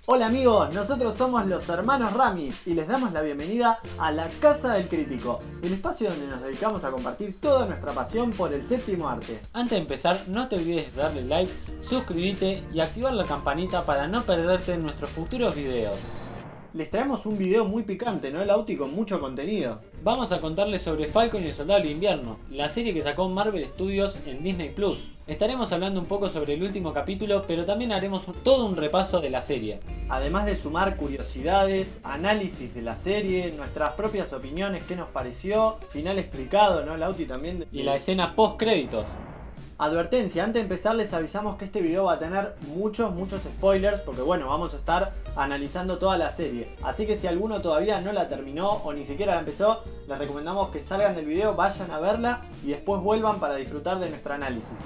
Hola amigos, nosotros somos los hermanos Ramis y les damos la bienvenida a la Casa del Crítico, el espacio donde nos dedicamos a compartir toda nuestra pasión por el séptimo arte. Antes de empezar, no te olvides de darle like, suscribirte y activar la campanita para no perderte nuestros futuros videos. Les traemos un video muy picante, ¿no, Lauti? Con mucho contenido. Vamos a contarles sobre Falcon y el Soldado del Invierno, la serie que sacó Marvel Studios en Disney Plus. Estaremos hablando un poco sobre el último capítulo, pero también haremos todo un repaso de la serie. Además de sumar curiosidades, análisis de la serie, nuestras propias opiniones, qué nos pareció, final explicado, ¿no, Lauti? También. Y la escena post créditos. Advertencia, antes de empezar les avisamos que este video va a tener muchos spoilers porque bueno, vamos a estar analizando toda la serie. Así que si alguno todavía no la terminó o ni siquiera la empezó, les recomendamos que salgan del video, vayan a verla y después vuelvan para disfrutar de nuestro análisis.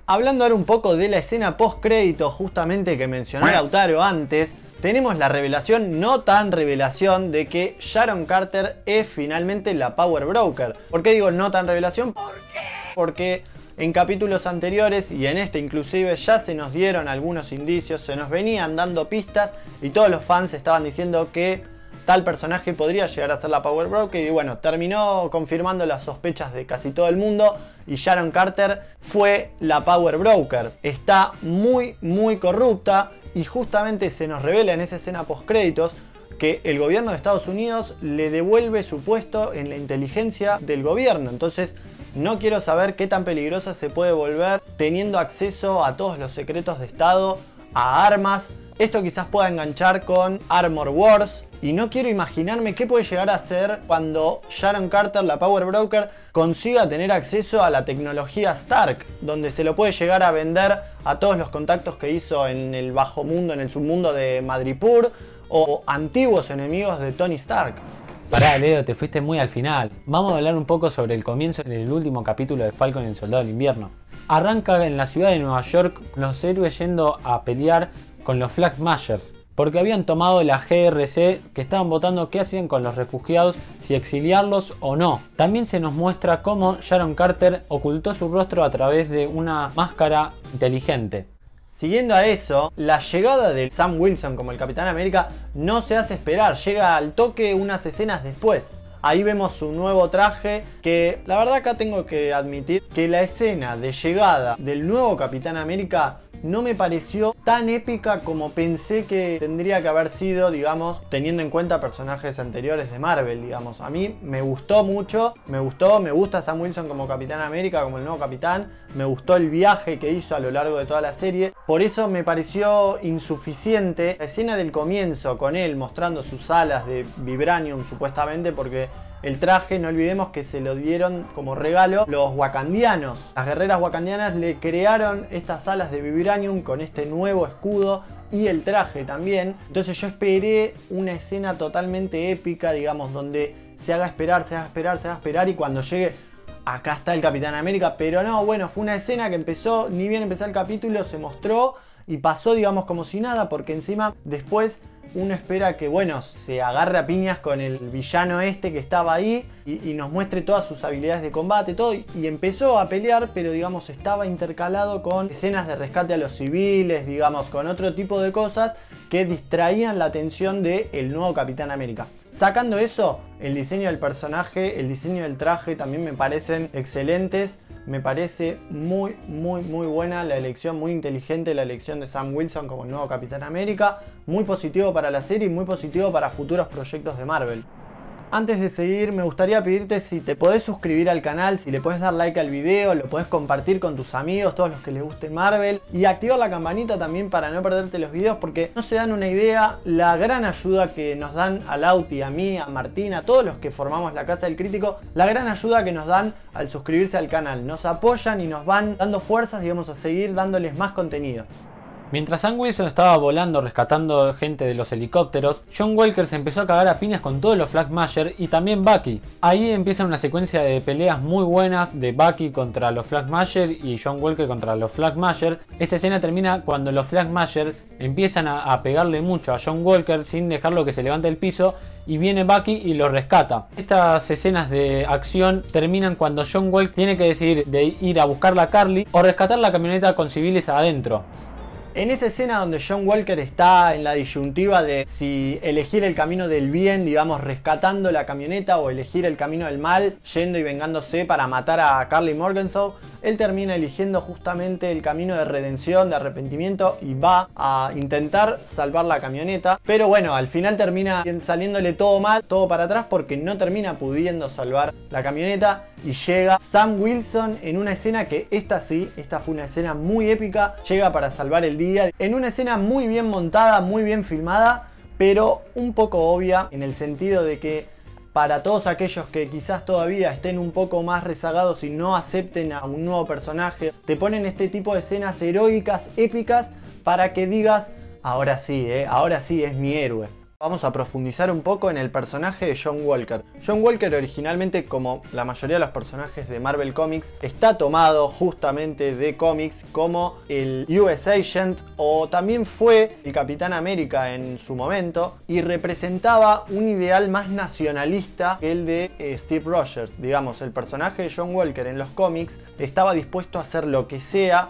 Hablando ahora un poco de la escena post crédito justamente que mencionó Lautaro antes, tenemos la revelación, no tan revelación, de que Sharon Carter es finalmente la Power Broker. ¿Por qué digo no tan revelación? ¿Por qué? Porque en capítulos anteriores y en este inclusive ya se nos dieron algunos indicios, se nos venían dando pistas y todos los fans estaban diciendo que tal personaje podría llegar a ser la Power Broker y bueno, terminó confirmando las sospechas de casi todo el mundo y Sharon Carter fue la Power Broker. Está muy corrupta y justamente se nos revela en esa escena post créditos que el gobierno de Estados Unidos le devuelve su puesto en la inteligencia del gobierno. Entonces no quiero saber qué tan peligrosa se puede volver teniendo acceso a todos los secretos de Estado, a armas. Esto quizás pueda enganchar con Armor Wars. Y no quiero imaginarme qué puede llegar a ser cuando Sharon Carter, la Power Broker, consiga tener acceso a la tecnología Stark, donde se lo puede llegar a vender a todos los contactos que hizo en el bajo mundo, en el submundo de Madripoor, o antiguos enemigos de Tony Stark. Pará, Leo, te fuiste muy al final. Vamos a hablar un poco sobre el comienzo del último capítulo de Falcon y el Soldado del Invierno. Arranca en la ciudad de Nueva York con los héroes yendo a pelear con los Flag Smashers, porque habían tomado la GRC, que estaban votando qué hacían con los refugiados, si exiliarlos o no. También se nos muestra cómo Sharon Carter ocultó su rostro a través de una máscara inteligente. Siguiendo a eso, la llegada de Sam Wilson como el Capitán América no se hace esperar, llega al toque unas escenas después. Ahí vemos su nuevo traje, que la verdad acá tengo que admitir que la escena de llegada del nuevo Capitán América no me pareció tan épica como pensé que tendría que haber sido, digamos, teniendo en cuenta personajes anteriores de Marvel, digamos. A mí me gustó mucho, me gusta Sam Wilson como Capitán América, como el nuevo Capitán, me gustó el viaje que hizo a lo largo de toda la serie, por eso me pareció insuficiente la escena del comienzo con él mostrando sus alas de vibranium supuestamente, porque el traje, no olvidemos que se lo dieron como regalo los wakandianos. Las guerreras wakandianas le crearon estas alas de vibranium con este nuevo escudo y el traje también. Entonces yo esperé una escena totalmente épica, digamos, donde se haga esperar y cuando llegue, acá está el Capitán América. Pero no, bueno, fue una escena que empezó, ni bien empezó el capítulo, se mostró y pasó, digamos, como si nada, porque encima después uno espera que, bueno, se agarre a piñas con el villano este que estaba ahí y nos muestre todas sus habilidades de combate, todo. Y empezó a pelear, pero digamos estaba intercalado con escenas de rescate a los civiles, digamos, con otro tipo de cosas que distraían la atención del nuevo Capitán América. Sacando eso, el diseño del personaje, el diseño del traje también me parecen excelentes. Me parece muy buena la elección, muy inteligente la elección de Sam Wilson como el nuevo Capitán América. Muy positivo para la serie y muy positivo para futuros proyectos de Marvel. Antes de seguir, me gustaría pedirte si te podés suscribir al canal, si le podés dar like al video, lo podés compartir con tus amigos, todos los que les guste Marvel, y activar la campanita también para no perderte los videos, porque no se dan una idea la gran ayuda que nos dan a Lauti, a mí, a Martín, a todos los que formamos la Casa del Crítico, la gran ayuda que nos dan al suscribirse al canal. Nos apoyan y nos van dando fuerzas, digamos, a seguir dándoles más contenido. Mientras Sam Wilson estaba volando rescatando gente de los helicópteros, John Walker se empezó a cagar a piñas con todos los Flag Smashers y también Bucky. Ahí empieza una secuencia de peleas muy buenas de Bucky contra los Flag Smashers y John Walker contra los Flag Smashers. Esta escena termina cuando los Flag Smashers empiezan a pegarle mucho a John Walker sin dejarlo que se levante del piso y viene Bucky y lo rescata. Estas escenas de acción terminan cuando John Walker tiene que decidir de ir a buscar a Carly o rescatar la camioneta con civiles adentro. En esa escena donde John Walker está en la disyuntiva de si elegir el camino del bien, digamos rescatando la camioneta, o elegir el camino del mal, yendo y vengándose para matar a Karli Morgenthau, él termina eligiendo justamente el camino de redención, de arrepentimiento, y va a intentar salvar la camioneta. Pero bueno, al final termina saliéndole todo mal, todo para atrás, porque no termina pudiendo salvar la camioneta. Y llega Sam Wilson en una escena que esta fue una escena muy épica. Llega para salvar el día, en una escena muy bien montada, muy bien filmada, pero un poco obvia, en el sentido de que para todos aquellos que quizás todavía estén un poco más rezagados y no acepten a un nuevo personaje, te ponen este tipo de escenas heroicas, épicas, para que digas, ahora sí es mi héroe. Vamos a profundizar un poco en el personaje de John Walker. John Walker originalmente, como la mayoría de los personajes de Marvel Comics, está tomado justamente de cómics como el US Agent, o también fue el Capitán América en su momento, y representaba un ideal más nacionalista que el de Steve Rogers. Digamos, el personaje de John Walker en los cómics estaba dispuesto a hacer lo que sea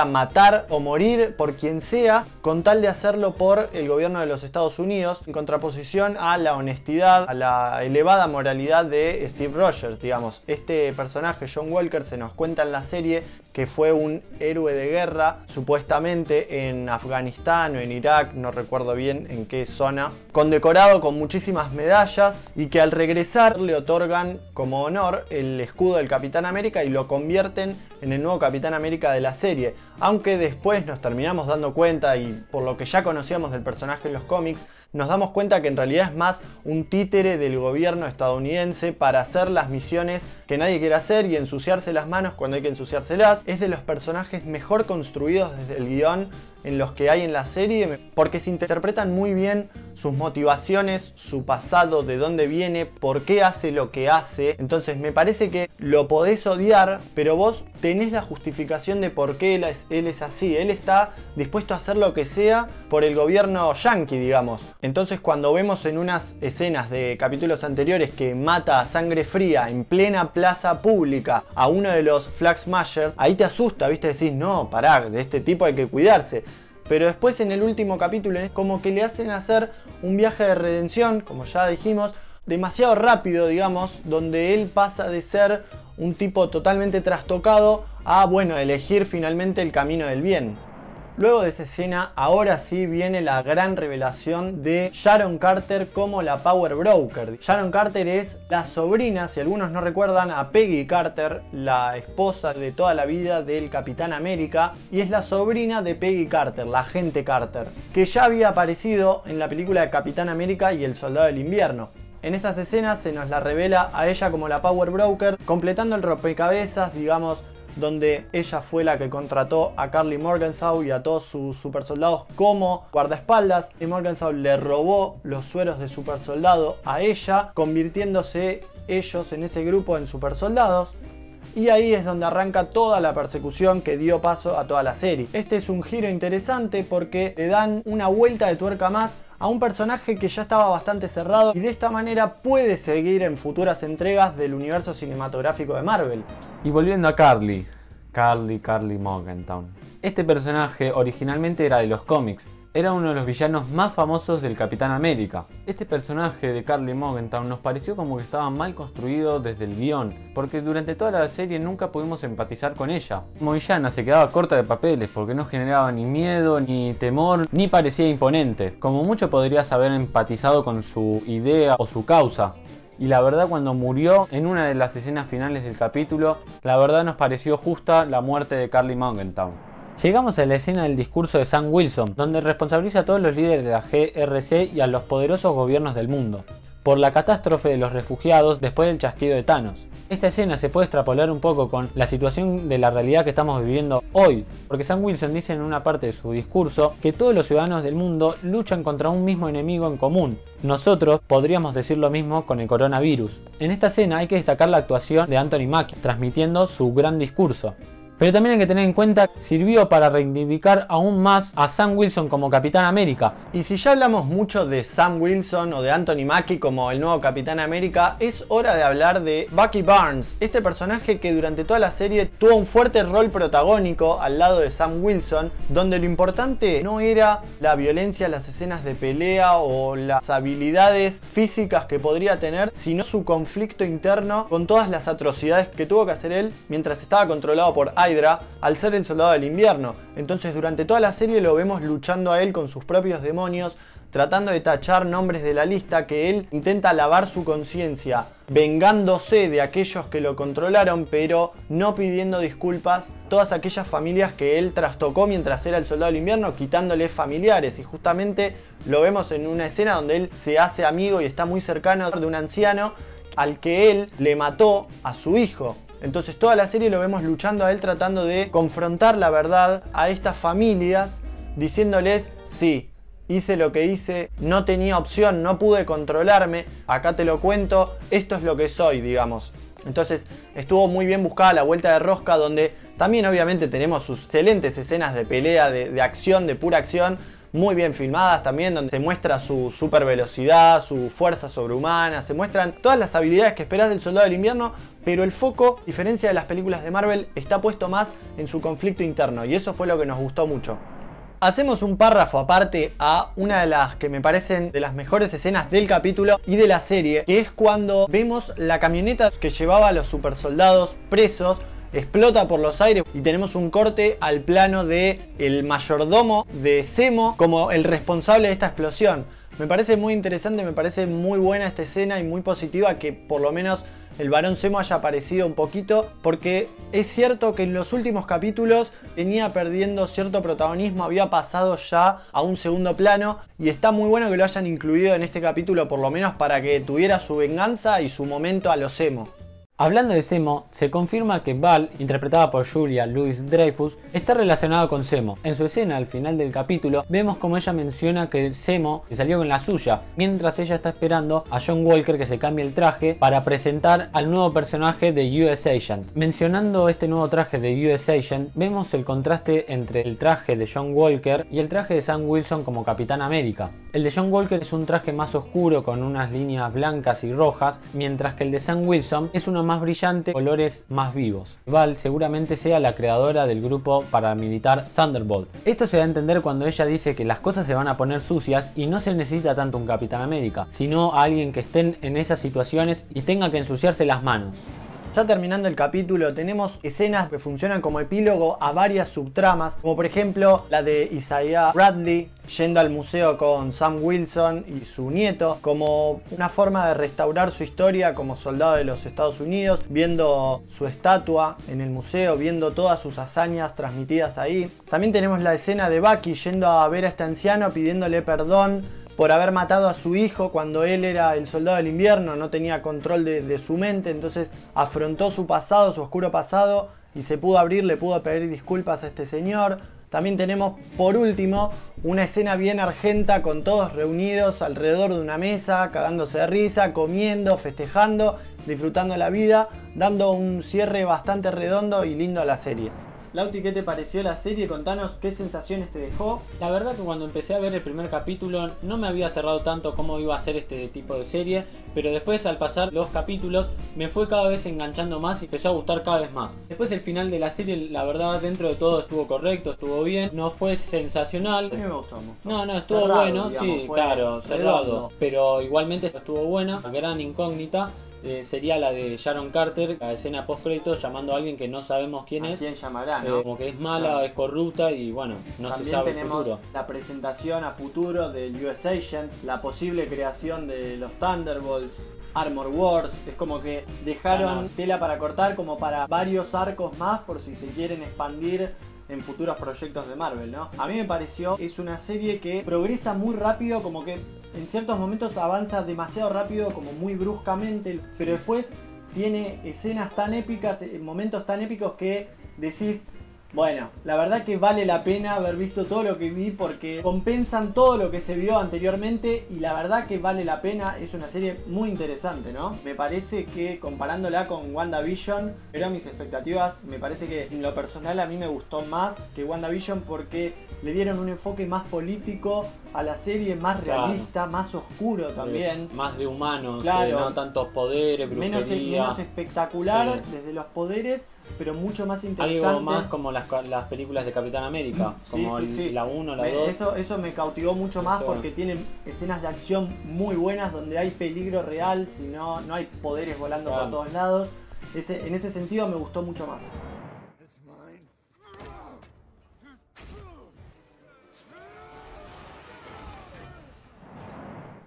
matar o morir por quien sea, con tal de hacerlo por el gobierno de los Estados Unidos, en contraposición a la honestidad, a la elevada moralidad de Steve Rogers. Digamos, este personaje, John Walker, se nos cuenta en la serie que fue un héroe de guerra, supuestamente en Afganistán o en Irak, no recuerdo bien en qué zona, condecorado con muchísimas medallas, y que al regresar le otorgan como honor el escudo del Capitán América y lo convierten en el nuevo Capitán América de la serie. Aunque después nos terminamos dando cuenta, y por lo que ya conocíamos del personaje en los cómics, nos damos cuenta que en realidad es más un títere del gobierno estadounidense para hacer las misiones que nadie quiere hacer y ensuciarse las manos cuando hay que ensuciárselas. Es de los personajes mejor construidos desde el guión en los que hay en la serie, porque se interpretan muy bien sus motivaciones, su pasado, de dónde viene, por qué hace lo que hace. Entonces me parece que lo podés odiar, pero vos tenés la justificación de por qué él es así. Él está dispuesto a hacer lo que sea por el gobierno yanqui, digamos. Entonces cuando vemos en unas escenas de capítulos anteriores que mata a sangre fría en plena plaza pública a uno de los Flag Smashers, ahí te asusta, ¿viste? Decís, no, pará, de este tipo hay que cuidarse. Pero después en el último capítulo es como que le hacen hacer un viaje de redención, como ya dijimos, demasiado rápido, digamos, donde él pasa de ser un tipo totalmente trastocado a, bueno, elegir finalmente el camino del bien. Luego de esa escena, ahora sí viene la gran revelación de Sharon Carter como la Power Broker. Sharon Carter es la sobrina, si algunos no recuerdan, a Peggy Carter, la esposa de toda la vida del Capitán América, y es la sobrina de Peggy Carter, la agente Carter, que ya había aparecido en la película de Capitán América y el Soldado del Invierno. En estas escenas se nos la revela a ella como la Power Broker, completando el rompecabezas, digamos, donde ella fue la que contrató a Karli Morgenthau y a todos sus supersoldados como guardaespaldas, y Morgenthau le robó los sueros de supersoldado a ella, convirtiéndose ellos en ese grupo en supersoldados. Y ahí es donde arranca toda la persecución que dio paso a toda la serie. Este es un giro interesante porque le dan una vuelta de tuerca más a un personaje que ya estaba bastante cerrado, y de esta manera puede seguir en futuras entregas del universo cinematográfico de Marvel. Y volviendo a Karli Morgenthau. Este personaje originalmente era de los cómics. Era uno de los villanos más famosos del Capitán América. Este personaje de Karli Morgenthau nos pareció como que estaba mal construido desde el guión, porque durante toda la serie nunca pudimos empatizar con ella. Como villana se quedaba corta de papeles porque no generaba ni miedo, ni temor, ni parecía imponente. Como mucho podrías haber empatizado con su idea o su causa. Y la verdad, cuando murió en una de las escenas finales del capítulo, la verdad nos pareció justa la muerte de Karli Morgenthau. Llegamos a la escena del discurso de Sam Wilson, donde responsabiliza a todos los líderes de la GRC y a los poderosos gobiernos del mundo por la catástrofe de los refugiados después del chasquido de Thanos. Esta escena se puede extrapolar un poco con la situación de la realidad que estamos viviendo hoy, porque Sam Wilson dice en una parte de su discurso que todos los ciudadanos del mundo luchan contra un mismo enemigo en común. Nosotros podríamos decir lo mismo con el coronavirus. En esta escena hay que destacar la actuación de Anthony Mackie, transmitiendo su gran discurso. Pero también hay que tener en cuenta que sirvió para reivindicar aún más a Sam Wilson como Capitán América. Y si ya hablamos mucho de Sam Wilson o de Anthony Mackie como el nuevo Capitán América, es hora de hablar de Bucky Barnes, este personaje que durante toda la serie tuvo un fuerte rol protagónico al lado de Sam Wilson, donde lo importante no era la violencia, las escenas de pelea o las habilidades físicas que podría tener, sino su conflicto interno con todas las atrocidades que tuvo que hacer él mientras estaba controlado por Hydra al ser el soldado del invierno. Entonces durante toda la serie lo vemos luchando a él con sus propios demonios, tratando de tachar nombres de la lista, que él intenta lavar su conciencia, vengándose de aquellos que lo controlaron, pero no pidiendo disculpas a todas aquellas familias que él trastocó mientras era el soldado del invierno, quitándole familiares. Y justamente lo vemos en una escena donde él se hace amigo y está muy cercano de un anciano al que él le mató a su hijo. Entonces toda la serie lo vemos luchando a él, tratando de confrontar la verdad a estas familias, diciéndoles: sí, hice lo que hice, no tenía opción, no pude controlarme, acá te lo cuento, esto es lo que soy, digamos. Entonces estuvo muy bien buscada la vuelta de rosca, donde también obviamente tenemos sus excelentes escenas de pelea, de acción, de pura acción, muy bien filmadas también, donde se muestra su super velocidad, su fuerza sobrehumana, se muestran todas las habilidades que esperás del soldado del invierno, pero el foco, a diferencia de las películas de Marvel, está puesto más en su conflicto interno, y eso fue lo que nos gustó mucho. Hacemos un párrafo aparte a una de las que me parecen de las mejores escenas del capítulo y de la serie, que es cuando vemos la camioneta que llevaba a los supersoldados presos, explota por los aires y tenemos un corte al plano de el mayordomo de Zemo como el responsable de esta explosión. Me parece muy interesante, me parece muy buena esta escena y muy positiva que por lo menos el Barón Zemo haya aparecido un poquito, porque es cierto que en los últimos capítulos venía perdiendo cierto protagonismo, había pasado ya a un segundo plano, y está muy bueno que lo hayan incluido en este capítulo, por lo menos para que tuviera su venganza y su momento a lo Zemo. Hablando de Zemo, se confirma que Val, interpretada por Julia Louis-Dreyfus, está relacionada con Zemo. En su escena al final del capítulo vemos como ella menciona que Zemo se salió con la suya, mientras ella está esperando a John Walker que se cambie el traje para presentar al nuevo personaje de US Agent. Mencionando este nuevo traje de US Agent, vemos el contraste entre el traje de John Walker y el traje de Sam Wilson como Capitán América. El de John Walker es un traje más oscuro con unas líneas blancas y rojas, mientras que el de Sam Wilson es uno más brillante, colores más vivos. Val seguramente sea la creadora del grupo paramilitar Thunderbolt. Esto se da a entender cuando ella dice que las cosas se van a poner sucias y no se necesita tanto un Capitán América, sino a alguien que esté en esas situaciones y tenga que ensuciarse las manos. Ya terminando el capítulo, tenemos escenas que funcionan como epílogo a varias subtramas, como por ejemplo la de Isaiah Bradley yendo al museo con Sam Wilson y su nieto, como una forma de restaurar su historia como soldado de los Estados Unidos, viendo su estatua en el museo, viendo todas sus hazañas transmitidas ahí. También tenemos la escena de Bucky yendo a ver a este anciano pidiéndole perdón por haber matado a su hijo cuando él era el soldado del invierno, no tenía control de su mente, entonces afrontó su pasado, su oscuro pasado, y se pudo abrir, le pudo pedir disculpas a este señor. También tenemos, por último, una escena bien argenta con todos reunidos alrededor de una mesa, cagándose de risa, comiendo, festejando, disfrutando la vida, dando un cierre bastante redondo y lindo a la serie. Lauti, ¿qué te pareció la serie? Contanos qué sensaciones te dejó. La verdad que cuando empecé a ver el primer capítulo no me había cerrado tanto cómo iba a ser este tipo de serie, pero después al pasar los capítulos me fue cada vez enganchando más y empezó a gustar cada vez más. Después el final de la serie, la verdad, dentro de todo estuvo correcto, estuvo bien, no fue sensacional. A mí me gustó. No, estuvo cerrado, bueno, digamos, sí, claro, cerrado. Redondo. Pero igualmente estuvo buena. La gran incógnita sería la de Sharon Carter, la escena post créditos llamando a alguien que no sabemos quién es. ¿Quién llamará, no? Como que es mala, Claro. es corrupta y bueno, no También se sabe el tenemos futuro. la presentación a futuro del US Agent, la posible creación de los Thunderbolts, Armor Wars. Es como que dejaron tela para cortar como para varios arcos más por si se quieren expandir en futuros proyectos de Marvel, ¿no? A mí me pareció, es una serie que progresa muy rápido, como que en ciertos momentos avanza demasiado rápido, como muy bruscamente, pero después tiene escenas tan épicas, momentos tan épicos que decís, Bueno, la verdad que vale la pena haber visto todo lo que vi porque compensan todo lo que se vio anteriormente y la verdad que vale la pena, es una serie muy interesante, ¿no? Me parece que comparándola con WandaVision, pero mis expectativas, me parece que en lo personal a mí me gustó más que WandaVision porque le dieron un enfoque más político a la serie, más realista, más oscuro también. Más de humanos, claro, no tantos poderes, brujería. Menos espectacular desde los poderes, pero mucho más interesante. Algo más como las películas de Capitán América, como la 1, la 2. Eso me cautivó mucho más porque tienen escenas de acción muy buenas donde hay peligro real, si no hay poderes volando por todos lados. En ese sentido me gustó mucho más.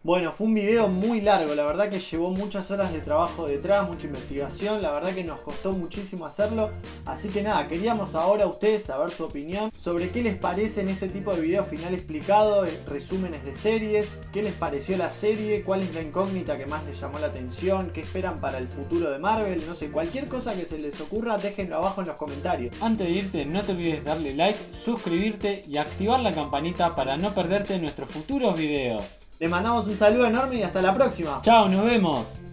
Bueno, fue un video muy largo, la verdad que llevó muchas horas de trabajo detrás, mucha investigación, la verdad que nos costó muchísimo hacerlo, así que nada, queríamos ahora a ustedes saber su opinión sobre qué les parecen este tipo de videos final explicado, resúmenes de series, qué les pareció la serie, cuál es la incógnita que más les llamó la atención, qué esperan para el futuro de Marvel, no sé, cualquier cosa que se les ocurra, déjenlo abajo en los comentarios. Antes de irte, no te olvides darle like, suscribirte y activar la campanita para no perderte nuestros futuros videos. Les mandamos un saludo enorme y hasta la próxima. Chao, nos vemos.